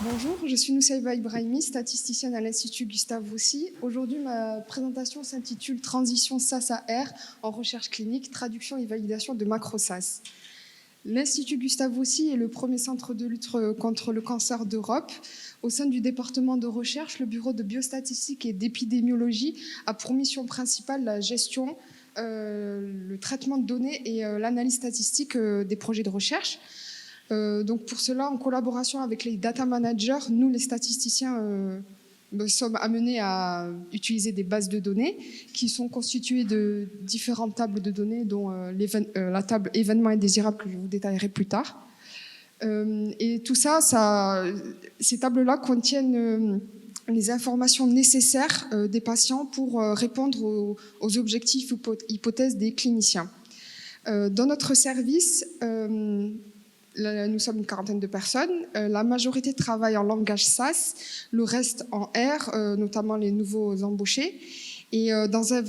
Bonjour, je suis Noussaïba Ibrahimi, statisticienne à l'Institut Gustave Roussy. Aujourd'hui, ma présentation s'intitule « Transition SAS à R en recherche clinique, traduction et validation de macro-SAS ». L'Institut Gustave Roussy est le premier centre de lutte contre le cancer d'Europe. Au sein du département de recherche, le bureau de biostatistique et d'épidémiologie a pour mission principale la gestion, le traitement de données et l'analyse statistique des projets de recherche. Donc pour cela, en collaboration avec les data managers, nous les statisticiens sommes amenés à utiliser des bases de données qui sont constituées de différentes tables de données, dont la table événements indésirables que je vous détaillerai plus tard. Et tout ça, ces tables-là contiennent les informations nécessaires des patients pour répondre aux objectifs ou hypothèses des cliniciens. Dans notre service, nous sommes une quarantaine de personnes. La majorité travaille en langage SAS, le reste en R, notamment les nouveaux embauchés. Et dans un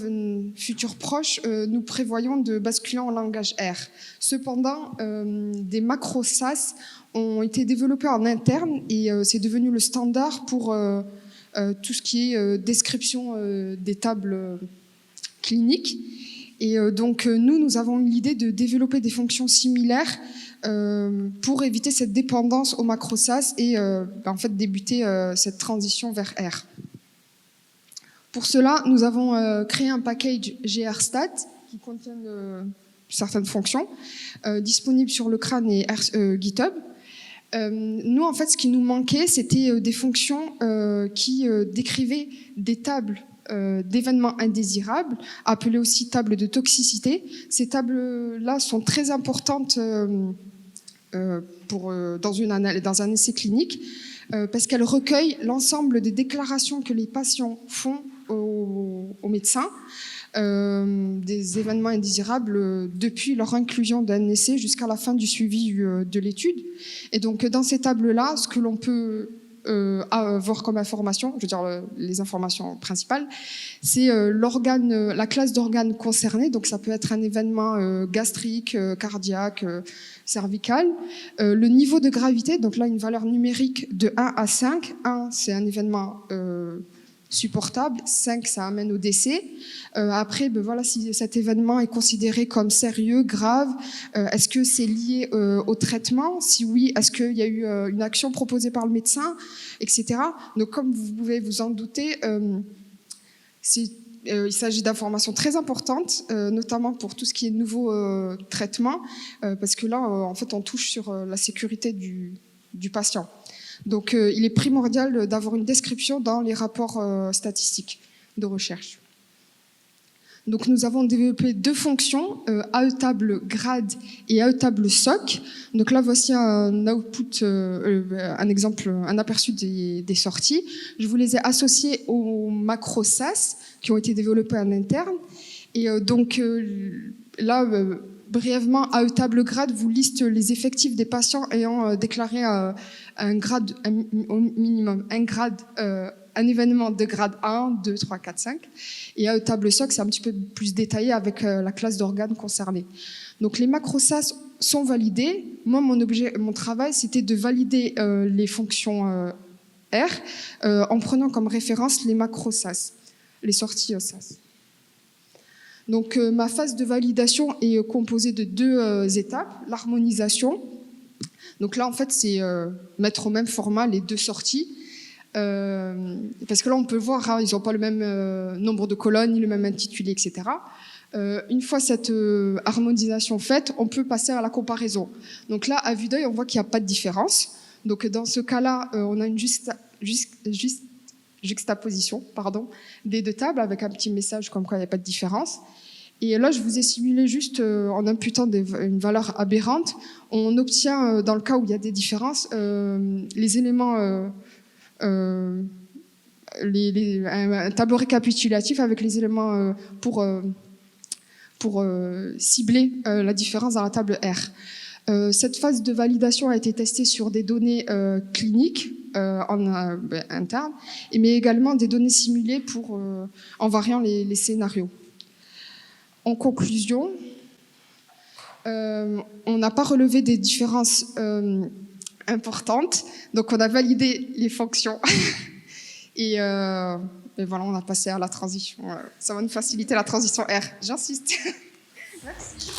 futur proche, nous prévoyons de basculer en langage R. Cependant, des macros SAS ont été développés en interne et c'est devenu le standard pour tout ce qui est description des tables cliniques. Et donc, nous avons eu l'idée de développer des fonctions similaires pour éviter cette dépendance au macro SAS et en fait débuter cette transition vers R. Pour cela, nous avons créé un package GRStat qui contient certaines fonctions disponibles sur le CRAN et GitHub. Nous, en fait, ce qui nous manquait, c'était des fonctions qui décrivaient des tables d'événements indésirables, appelées aussi tables de toxicité. Ces tables-là sont très importantes dans un essai clinique parce qu'elles recueillent l'ensemble des déclarations que les patients font aux médecins des événements indésirables depuis leur inclusion d'un essai jusqu'à la fin du suivi de l'étude. Et donc dans ces tables-là, ce que l'on peut avoir comme information, je veux dire les informations principales, c'est la classe d'organes concernés, donc ça peut être un événement gastrique, cardiaque, cervical, le niveau de gravité, donc là une valeur numérique de 1 à 5, 1 c'est un événement supportable, 5 ça amène au décès. Après, voilà, si cet événement est considéré comme sérieux, grave, est-ce que c'est lié au traitement? Si oui, est-ce qu'il y a eu une action proposée par le médecin, etc. Donc, comme vous pouvez vous en douter, il s'agit d'informations très importantes, notamment pour tout ce qui est nouveau traitement, parce que là, en fait, on touche sur la sécurité du patient. Donc, il est primordial d'avoir une description dans les rapports statistiques de recherche. Donc, nous avons développé deux fonctions, AE-table grade et AE-table soc. Donc là, voici un output, un exemple, un aperçu des sorties. Je vous les ai associés aux macros SAS qui ont été développés en interne. Et donc là, brièvement, AE-table grade vous liste les effectifs des patients ayant déclaré un grade, au minimum, un événement de grade 1, 2, 3, 4, 5. Et AE-table soc, c'est un petit peu plus détaillé avec la classe d'organes concernés. Donc les macros SAS sont validés. Moi, mon travail, c'était de valider les fonctions R en prenant comme référence les macros SAS, les sorties SAS. Donc ma phase de validation est composée de deux étapes. L'harmonisation. Donc là, en fait, c'est mettre au même format les deux sorties. Parce que là, on peut voir, hein, ils n'ont pas le même nombre de colonnes, ni le même intitulé, etc. Une fois cette harmonisation faite, on peut passer à la comparaison. Donc là, à vue d'œil, on voit qu'il n'y a pas de différence. Donc dans ce cas-là, on a une juxtaposition des deux tables avec un petit message comme quoi il n'y a pas de différence. Et là, je vous ai simulé juste en imputant une valeur aberrante. On obtient, dans le cas où il y a des différences, les éléments, un tableau récapitulatif avec les éléments pour cibler la différence dans la table R. Cette phase de validation a été testée sur des données cliniques internes, mais également des données simulées en variant les scénarios. En conclusion, on n'a pas relevé des différences importante. Donc, on a validé les fonctions. Et voilà, on a passé à la transition. Ça va nous faciliter la transition R. J'insiste. Merci.